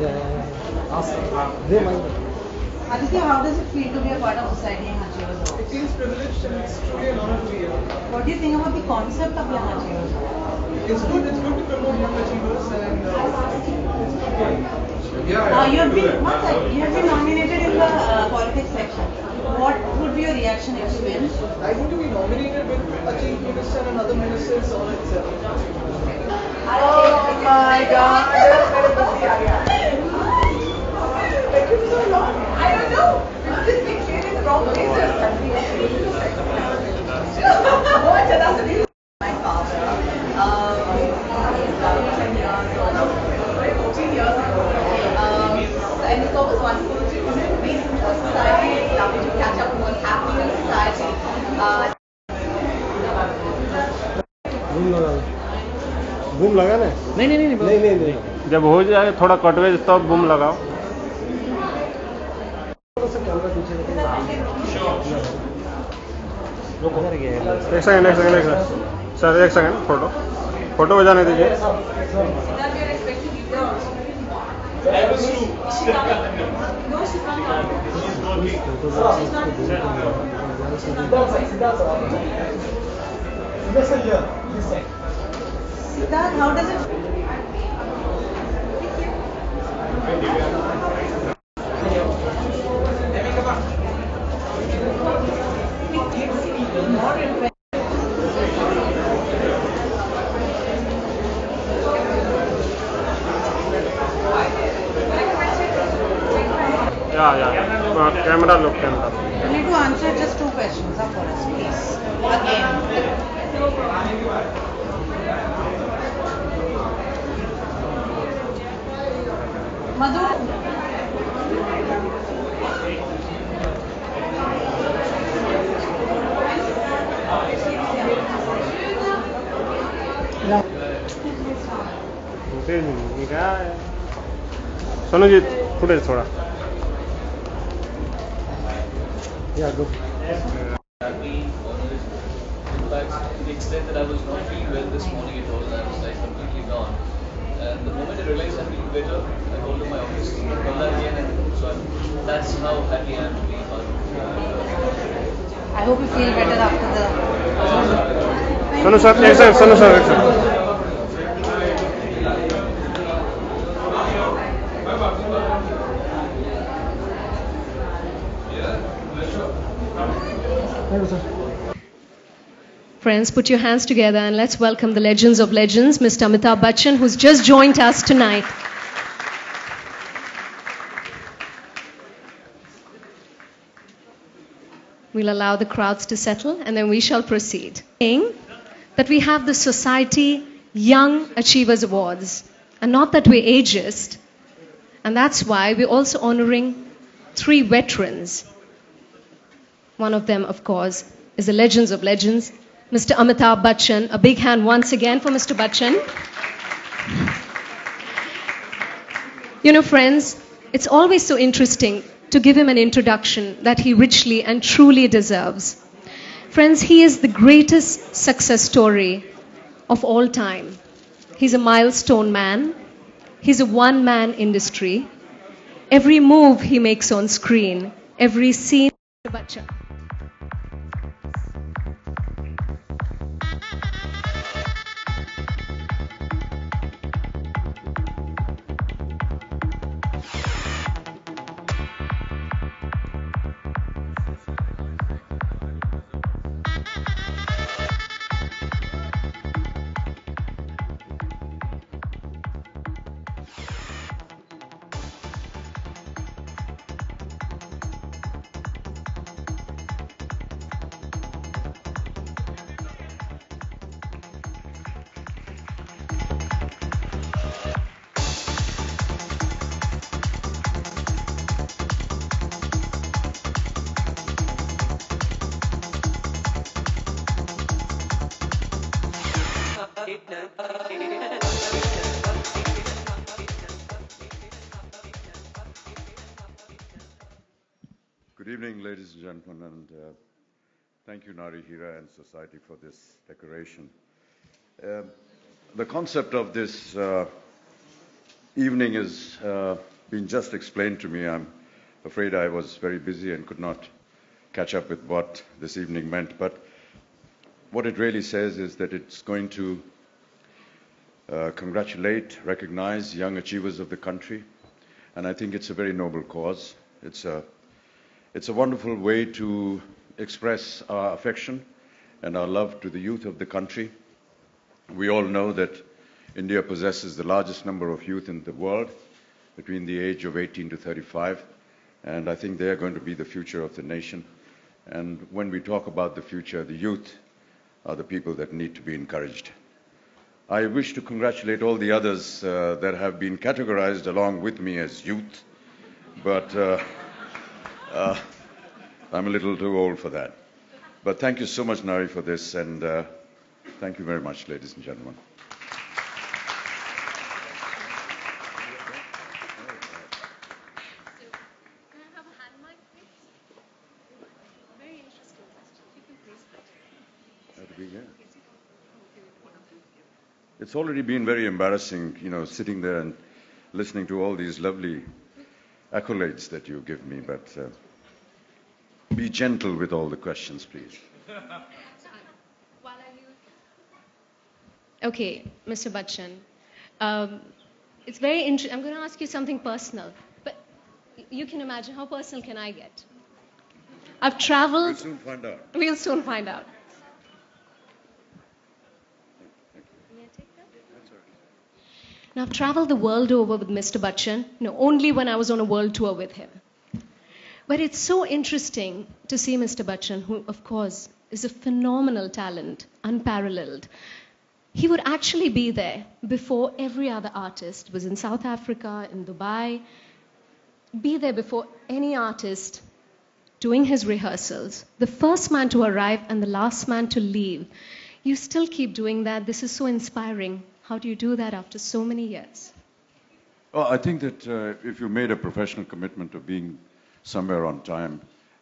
Yeah. Ask. They mind. Aditya, how does it feel to be a part of society in Achievers It Awards? feels privileged and it's truly an honor to be here. What do you think about the concept of Young Achievers Awards? It's good to promote young achievers and it's good. You have been one second. You have been nominated in the politics section. What would be your reaction if you win? I want to be nominated with a chief minister and other ministers all itself. Oh my God! It took so long. I don't know. It's been clear in the wrong places. My father. 14 years ago. And it's always wonderful to be in society. It's lovely to catch up on what's happening in society. Boom लगा ना? नहीं। जब हो जाए थोड़ा कटवेज तब boom लगाओ। एक सेकंड सर, एक सेकंड फोटो हो जाने दीजिए। Siddharth, how does it camera लोग camera. You need to answer just two questions for us, please. Again. Madhu. Sonu ji footage थोड़ा। Yeah, go. Happy, honest. In fact, to the extent that I was not feeling well this morning at all, and I was like completely down. And the moment I realized I'm feeling better, I called to my office, called that again, and so that's how happy I am to be part of I hope you feel better after the. Sonu sir एक second, Sonu sir एक second. Friends, put your hands together and let's welcome the legends of legends, Mr. Amitabh Bachchan, who's just joined us tonight. We'll allow the crowds to settle and then we shall proceed. That we have the Society Young Achievers Awards, and not that we're ageist, and that's why we're also honoring 3 veterans. One of them, of course, is the legends of legends, Mr. Amitabh Bachchan. A big hand once again for Mr. Bachchan. You know, friends, it's always so interesting to give him an introduction that he richly and truly deserves. Friends, he is the greatest success story of all time. He's a milestone man. He's a one-man industry. Every move he makes on screen, every scene. Mr. Bachchan. Good evening, ladies and gentlemen, and thank you, Nari Hira and Society, for this decoration. the concept of this evening has been just explained to me. I'm afraid I was very busy and could not catch up with what this evening meant. But what it really says is that it's going to congratulate, recognize young achievers of the country. And I think it's a very noble cause. It's a wonderful way to express our affection and our love to the youth of the country. We all know that India possesses the largest number of youth in the world between the age of 18 to 35, and I think they are going to be the future of the nation. And when we talk about the future, the youth are the people that need to be encouraged. I wish to congratulate all the others that have been categorized along with me as youth, but I'm a little too old for that. But thank you so much, Nari, for this, and thank you very much, ladies and gentlemen. It's already been very embarrassing, sitting there and listening to all these lovely accolades that you give me, but be gentle with all the questions, please. Okay, Mr. Bachchan. It's very interesting. I'm going to ask you something personal, but you can imagine how personal can I get? I've traveled. We'll soon find out. We'll soon find out. Now, I've traveled the world over with Mr. Bachchan, only when I was on a world tour with him. But it's so interesting to see Mr. Bachchan, who, of course, is a phenomenal talent, unparalleled. He would actually be there before every other artist was in South Africa, in Dubai, be there before any artist doing his rehearsals, the first man to arrive and the last man to leave. You still keep doing that. This is so inspiring. How do you do that after so many years? Well, I think that if you made a professional commitment of being somewhere on time,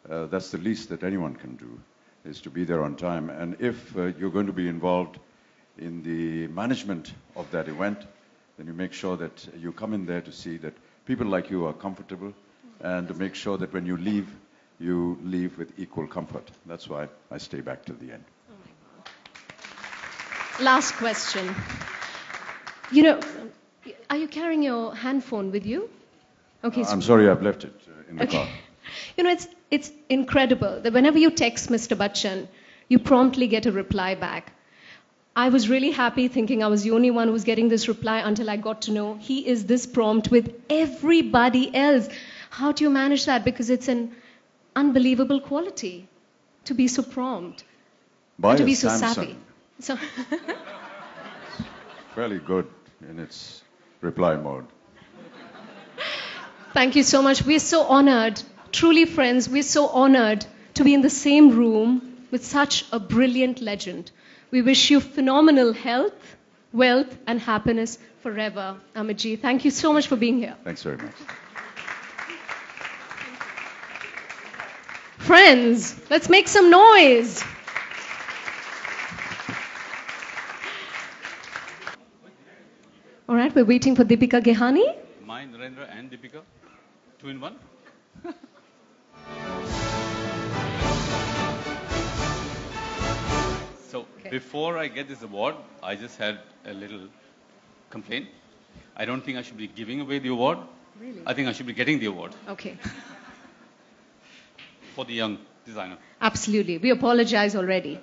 that's the least that anyone can do, is to be there on time. And if you're going to be involved in the management of that event, then you make sure that you come in there to see that people like you are comfortable, and to make sure that when you leave with equal comfort. That's why I stay back till the end. Oh my God. Last question. Are you carrying your handphone with you? Okay. I'm sorry, I've left it in the car. It's incredible that whenever you text Mr. Bachchan, you promptly get a reply back. I was really happy thinking I was the only one who was getting this reply until I got to know he is this prompt with everybody else. How do you manage that? Because it's an unbelievable quality to be so prompt. Buy to a be so Samsung. savvy. So Fairly good in its reply mode. Thank you so much. We're so honored, truly friends, we're so honored to be in the same room with such a brilliant legend. We wish you phenomenal health, wealth, and happiness forever, Amitji. Thank you so much for being here. Thanks very much. Friends, let's make some noise. All right, we're waiting for Deepika Gehani. Mine, Narendra and Deepika, 2 in 1. So before I get this award, I just had a little complaint. I don't think I should be giving away the award. Really? I think I should be getting the award Okay. for the young designer. Absolutely. We apologize already.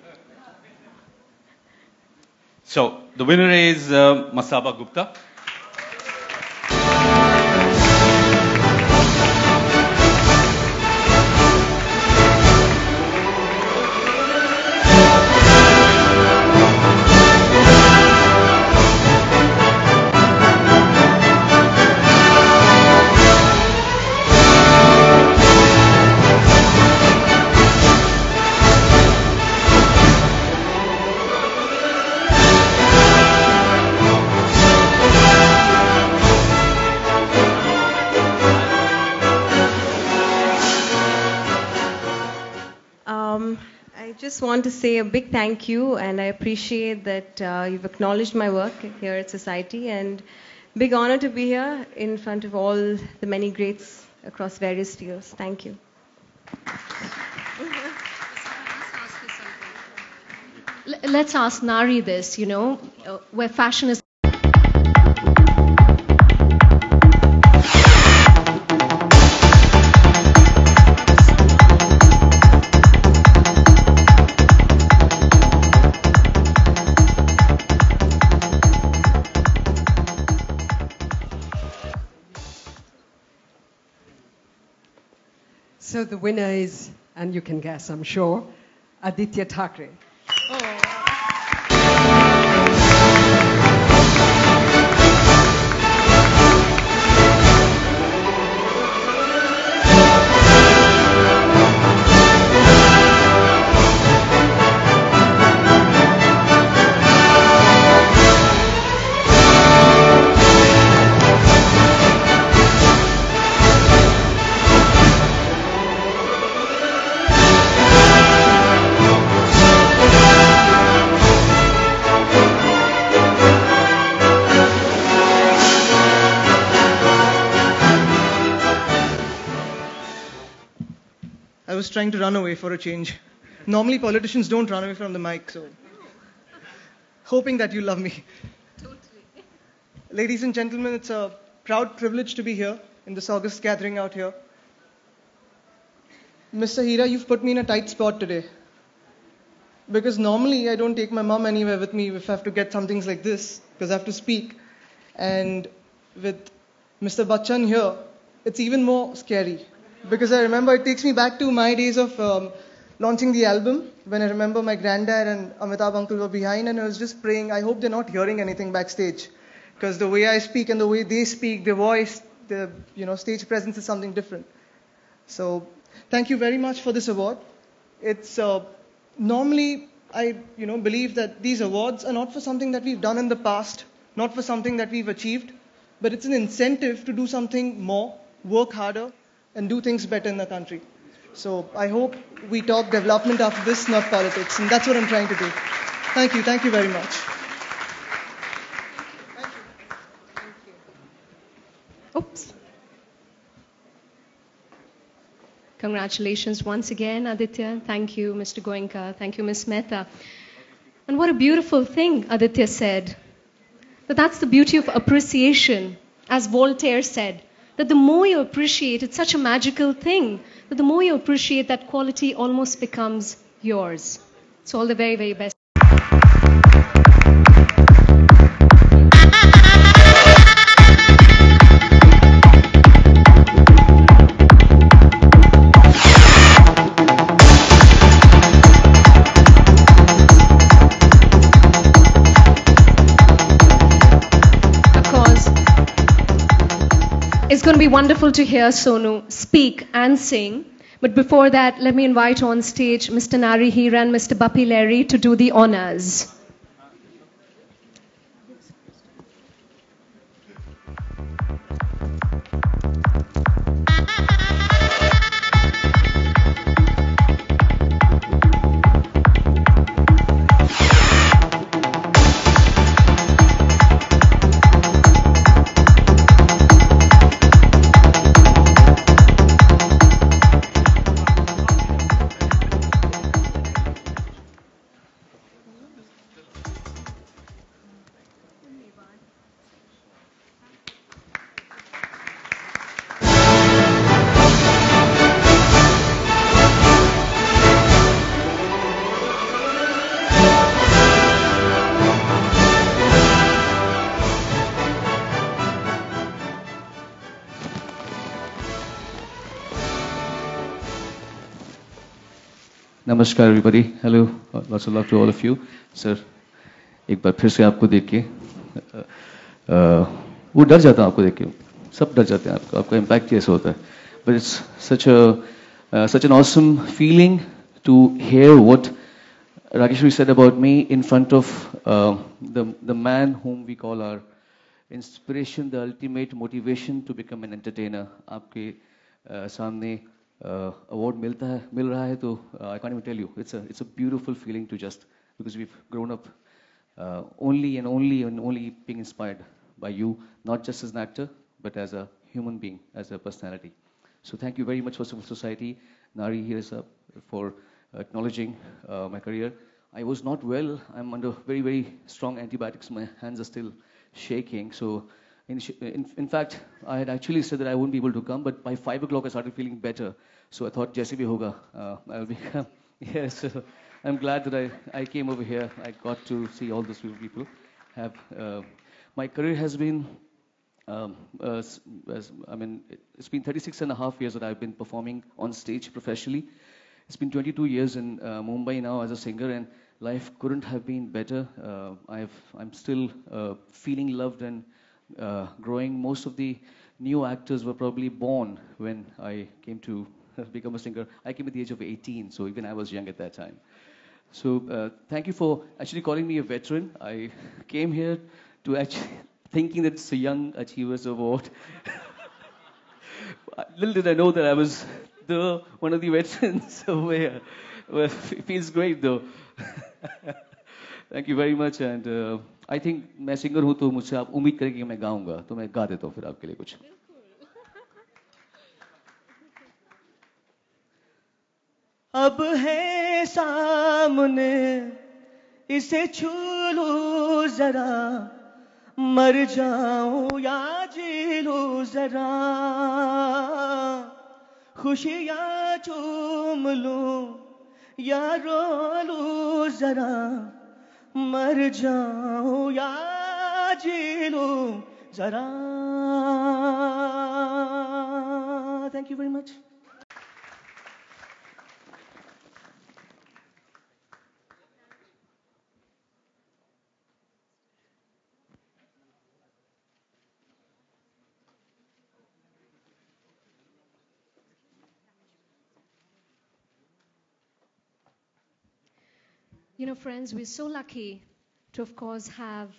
So the winner is Masaba Gupta. just want to say a big thank you, and I appreciate that you've acknowledged my work here at Society, and big honor to be here in front of all the many greats across various fields. Thank you. Let's ask Nari this, where fashion is. So the winner is, and you can guess, I'm sure, Aditya Thackeray. I was trying to run away for a change. Normally politicians don't run away from the mic, so hoping that you love me. Totally. Ladies and gentlemen, it's a proud privilege to be here in this August gathering out here. Mr. Hira, you've put me in a tight spot today. Because normally I don't take my mom anywhere with me if I have to get some things like this, because I have to speak. And with Mr. Bachchan here, it's even more scary. Because I remember it takes me back to my days of launching the album, when I remember my granddad and Amitabh uncle were behind, and I was just praying, I hope they're not hearing anything backstage. Because the way I speak and the way they speak, their voice, the stage presence is something different. So thank you very much for this award. It's normally I believe that these awards are not for something that we've done in the past, not for something that we've achieved, but it's an incentive to do something more, work harder, and do things better in the country. So I hope we talk development after this, not politics, and that's what I'm trying to do. Thank you very much. Oops. Congratulations once again, Aditya. Thank you, Mr. Goenka. Thank you, Ms. Mehta. And what a beautiful thing Aditya said. But that's the beauty of appreciation. As Voltaire said, that the more you appreciate, it's such a magical thing, that the more you appreciate, that quality almost becomes yours. So all the very, very best. It's going to be wonderful to hear Sonu speak and sing. But before that, let me invite on stage Mr. Nari Hira and Mr. Bappi Larry to do the honors. Namaskar everybody. Hello. Lots of love to all of you. Sir, एक बार फिर से आपको देख के वो डर जाता है आपको देख के सब डर जाते हैं आपका impact कैसे होता है. But it's such an awesome feeling to hear what Rageshwari said about me in front of the man whom we call our inspiration, the ultimate motivation to become an entertainer. आपके सामने award मिल रहा है तो I can't even tell you. It's a beautiful feeling to just, because we've grown up only and only being inspired by you, not just as an actor, but as a human being, as a personality. So thank you very much for Civil Society. Nari here is up for acknowledging my career. I was not well. I'm under very, very strong antibiotics. My hands are still shaking. So in fact, I had actually said that I wouldn't be able to come, but by 5 o'clock I started feeling better. So I thought, Jaise bhi hoga, I'll be. Yes, I'm glad that I came over here. I got to see all those people. My career has been, it's been 36 and a half years that I've been performing on stage professionally. It's been 22 years in Mumbai now as a singer, and life couldn't have been better. I'm still feeling loved and growing. Most of the new actors were probably born when I came to become a singer. I came at the age of 18, so even I was young at that time. So thank you for actually calling me a veteran. I came here to actually thinking that it's a Young Achievers Award. Little did I know that I was one of the veterans over here. Well, it feels great though. Thank you very much, and I think मैं singer हूँ तो मुझसे आप उम्मीद करेंगे कि मैं गाऊंगा, तो मैं गा देता हूँ फिर आपके लिए कुछ. अब है सामने इसे छू लूं जरा, मर जाऊं या जी लूं जरा, खुशियां चूम लूं या रो लूं जरा, मर जाऊं या जी लूं जरा. Thank you very much. You know, friends, we're so lucky to, of course, have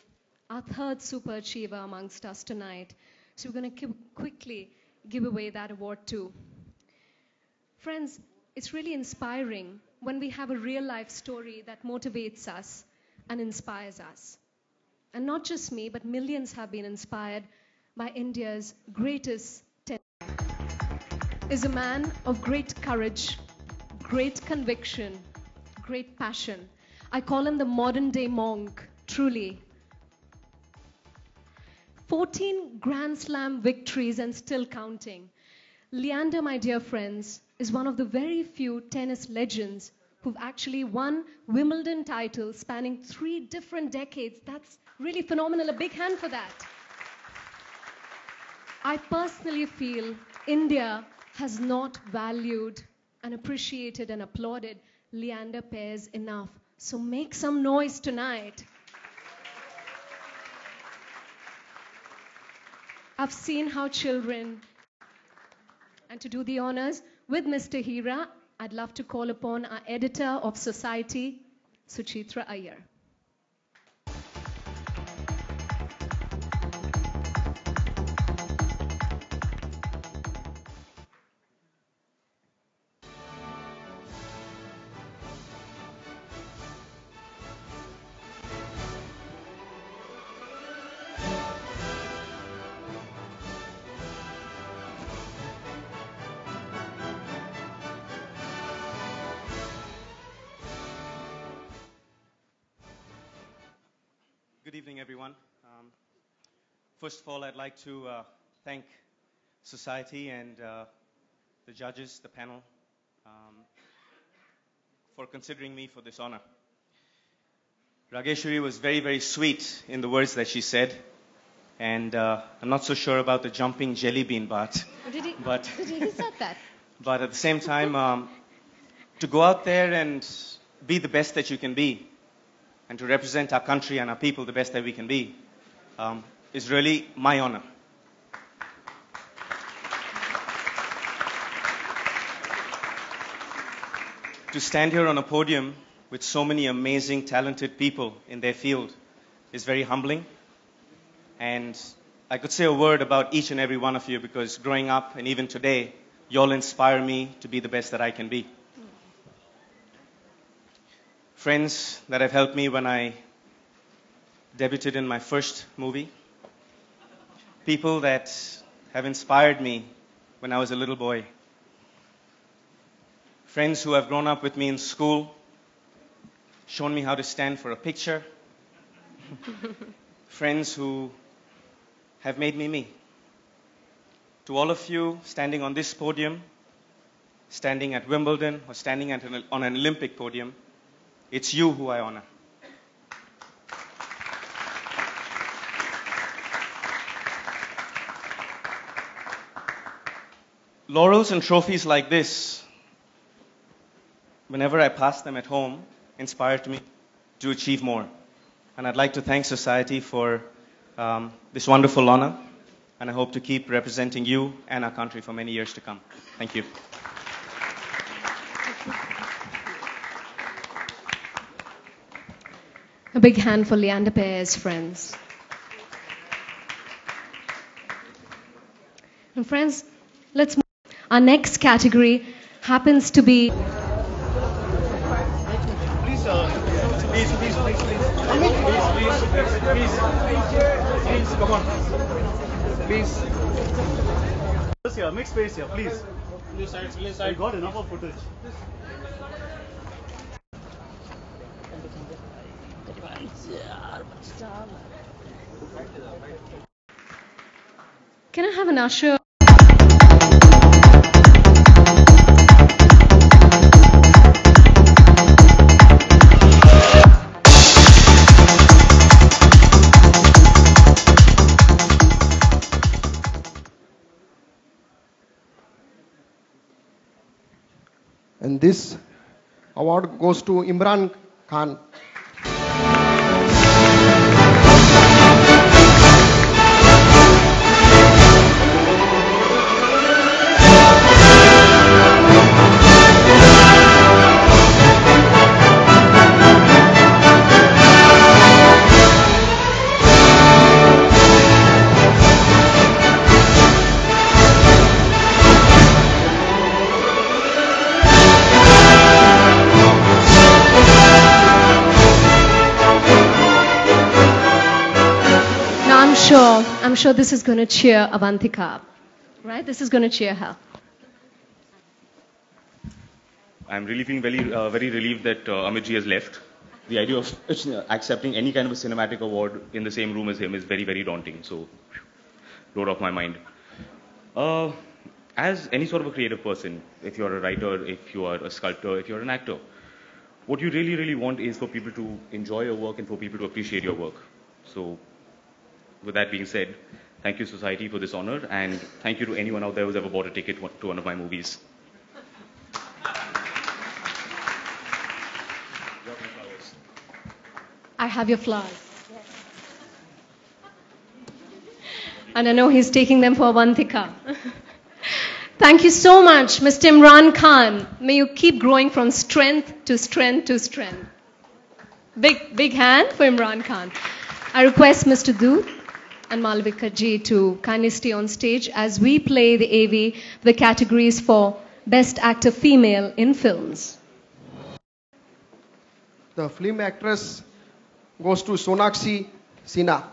our third super achiever amongst us tonight. So we're going to quickly give away that award too. Friends, it's really inspiring when we have a real life story that motivates us and inspires us. And not just me, but millions have been inspired by India's greatest talent. Is a man of great courage, great conviction, great passion. I call him the modern day monk, truly. 14 Grand Slam victories and still counting. Leander, my dear friends, is one of the very few tennis legends who've actually won Wimbledon titles spanning 3 different decades. That's really phenomenal. A big hand for that. I personally feel India has not valued and appreciated and applauded Leander Paes enough. So make some noise tonight. I've seen how children, and to do the honors with Mr. Hira, I'd love to call upon our editor of Society, Suchitra Iyer. Good evening, everyone. First of all, I'd like to thank Society and the judges, the panel, for considering me for this honor. Rageshwari was very, very sweet in the words that she said, and I'm not so sure about the jumping jelly bean part. He said that. But at the same time, to go out there and be the best that you can be, and to represent our country and our people the best that we can be, is really my honor. To stand here on a podium with so many amazing, talented people in their field is very humbling. And I could say a word about each and every one of you, because growing up and even today, You all inspire me to be the best that I can be. Friends that have helped me when I debuted in my first movie. People that have inspired me when I was a little boy. Friends who have grown up with me in school, shown me how to stand for a picture. Friends who have made me me. To all of you standing on this podium, standing at Wimbledon, or standing on an Olympic podium, it's you who I honor. Laurels and trophies like this, whenever I pass them at home, inspired me to achieve more. And I'd like to thank society for this wonderful honor. And I hope to keep representing you and our country for many years to come. Thank you. A big hand for Leander Paez, friends. And friends, let's move. Our next category happens to be... Please, come on. Please. Here, mixed space here, please. I got enough of footage. Can I have an usher? And this award goes to Imran Khan. I'm sure this is going to cheer Avantika, right? This is going to cheer her. I'm really feeling very relieved that Amit ji has left. The idea of accepting any kind of a cinematic award in the same room as him is very, very daunting. So, load off my mind. As any sort of a creative person, if you're a writer, if you are a sculptor, if you're an actor, what you really, really want is for people to enjoy your work and for people to appreciate your work. So, with that being said, thank you society for this honor, and thank you to anyone out there who's ever bought a ticket to one of my movies. I have your flowers. And I know he's taking them for Avantika. Thank you so much, Mr. Imran Khan. May you keep growing from strength to strength to strength. Big hand for Imran Khan. I request Mr. Doot and Malvika ji to kindly stay on stage as we play the AV, the categories for Best Actor Female in Films. The film actress goes to Sonakshi Sinha.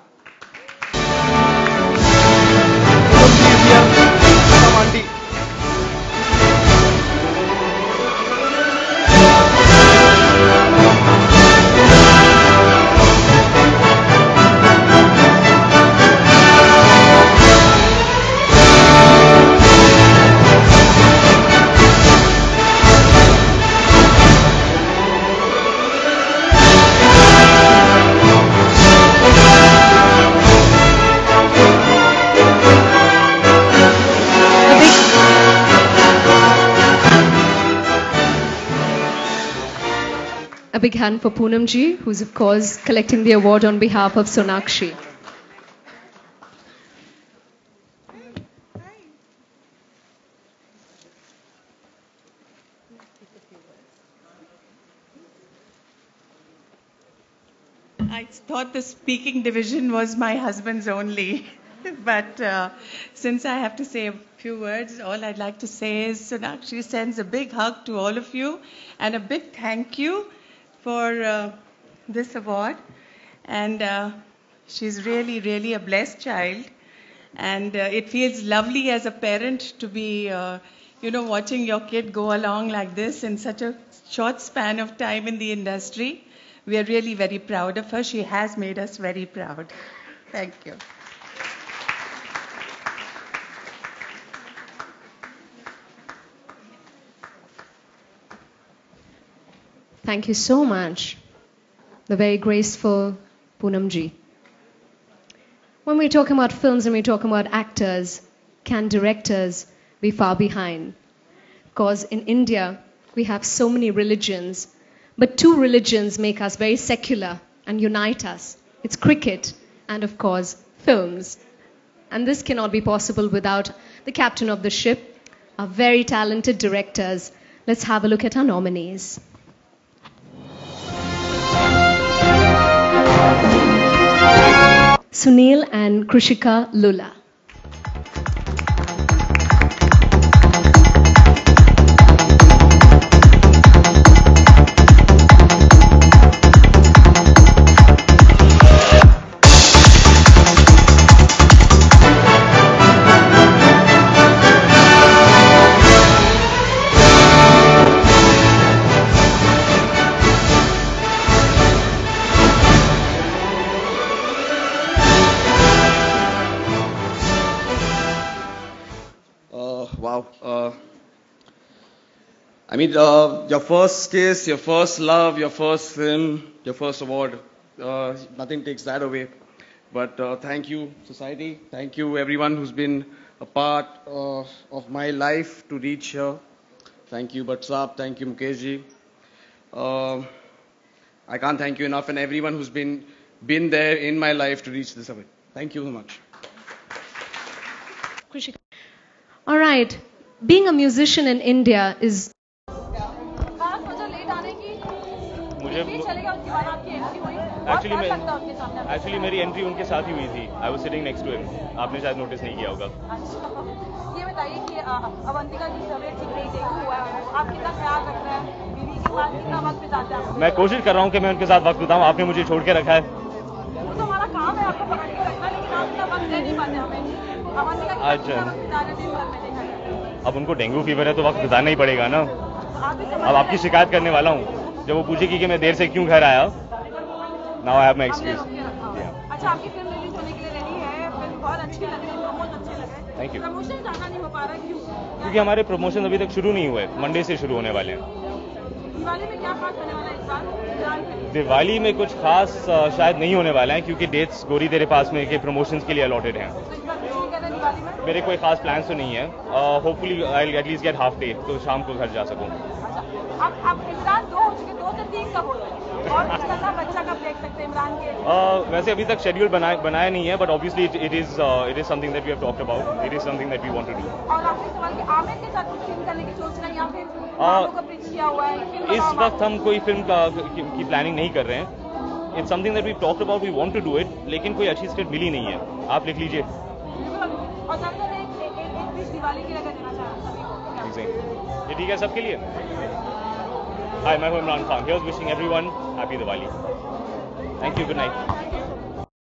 A big hand for Poonam ji, who's of course collecting the award on behalf of Sonakshi. I thought the speaking division was my husband's only. But since I have to say a few words, all I'd like to say is Sonakshi sends a big hug to all of you and a big thank you for this award. And she's really, really a blessed child. And it feels lovely as a parent to be, watching your kid go along like this in such a short span of time in the industry. We are really very proud of her. She has made us very proud. Thank you. Thank you so much, the very graceful Poonamji. When we talk about films and we talk about actors, can directors be far behind? Because in India, we have so many religions, but two religions make us very secular and unite us. It's cricket and, of course, films. And this cannot be possible without the captain of the ship, our very talented directors. Let's have a look at our nominees. Sunil and Krishika Lula. Wow. Your first kiss, your first love, your first film, your first award, nothing takes that away. But thank you, society. Thank you, everyone who's been a part of my life to reach here. Thank you, Bhatt. Thank you, Mukeshji. I can't thank you enough, and everyone who's been there in my life to reach this event. Thank you so much. Krishika. All right. Being a musician in India is... actually मेरी entry उनके साथ ही हुई थी. I was sitting next to him. आपने शायद notice नहीं किया होगा. ये बताइए कि अवंतिका की तबीयत ठीक नहीं हुआ है, आप कितना ख्याल रख रहे हैं, बीवी के साथ कितना वक्त बिताते हैं? मैं कोशिश कर रहा हूँ कि मैं उनके साथ वक्त बिताऊँ. आपने मुझे छोड़ के रखा है. वो तो हमारा काम है आपको पकड़ के रखना, लेकिन आप इतना वक्त दे नहीं पाते हमें. अवंतिका के साथ कितना वक्त बिताने दिन भर में देखा जाए. अब उनको डेंगू फीवर है तो वक्त बिताना ही पड़ेगा ना. अब आपकी शिकायत करने वाला हूँ. जब वो पूछेगी कि मैं देर से क्यों घर आया. Now I have my excuse. अच्छा, आपकी फिल्म रिलीज होने के लिए रेडी है. फिल्म बहुत अच्छी लग रही है, बहुत अच्छे लग रहे हैं. Thank you. प्रमोशन ज्यादा नहीं हो पा रहा, क्यों? क्योंकि हमारे प्रमोशन अभी तक शुरू नहीं हुए. मंडे से शुरू होने वाले हैं. दिवाली में क्या खास होने वाला है इस बार? दिवाली में कुछ खास शायद नहीं होने वाला है, क्योंकि डेट्स गोरी तेरे पास में के प्रमोशंस के लिए अलॉटेड हैं. मेरे कोई खास प्लान्स तो नहीं है. Hopefully I at least gate half day, तो शाम को घर जा सकूं. अब इमरान 2 हो चुके, 2 से 3 कब हो गए? और कुछ करना, बच्चा कब देख सकते हैं इमरान के? वैसे अभी तक शेड्यूल बनाया नहीं है, but obviously it is something that we have talked about. It is something that we want to do. और आखिरी सवाल कि आमिर के साथ कुछ फिल्म करने की सोच रहे हैं या फिर मानो का पिच किया हुआ है? इस वक्त हम कोई फिल्म की प्लानिंग नहीं कर रहे हैं. It's something that we talked about, we want to do it, लेकिन कोई अच्छी स्क्रिप्ट मिली नहीं है. आप लिख लीजिए. और सर एक विश दिवाली के लिए देना चाह रहा हूं सभी को. ये ठीक है सबके लिए. हाय, मैं हूं Imran Khan. Here's wishing everyone happy Diwali. Thank you. Good night.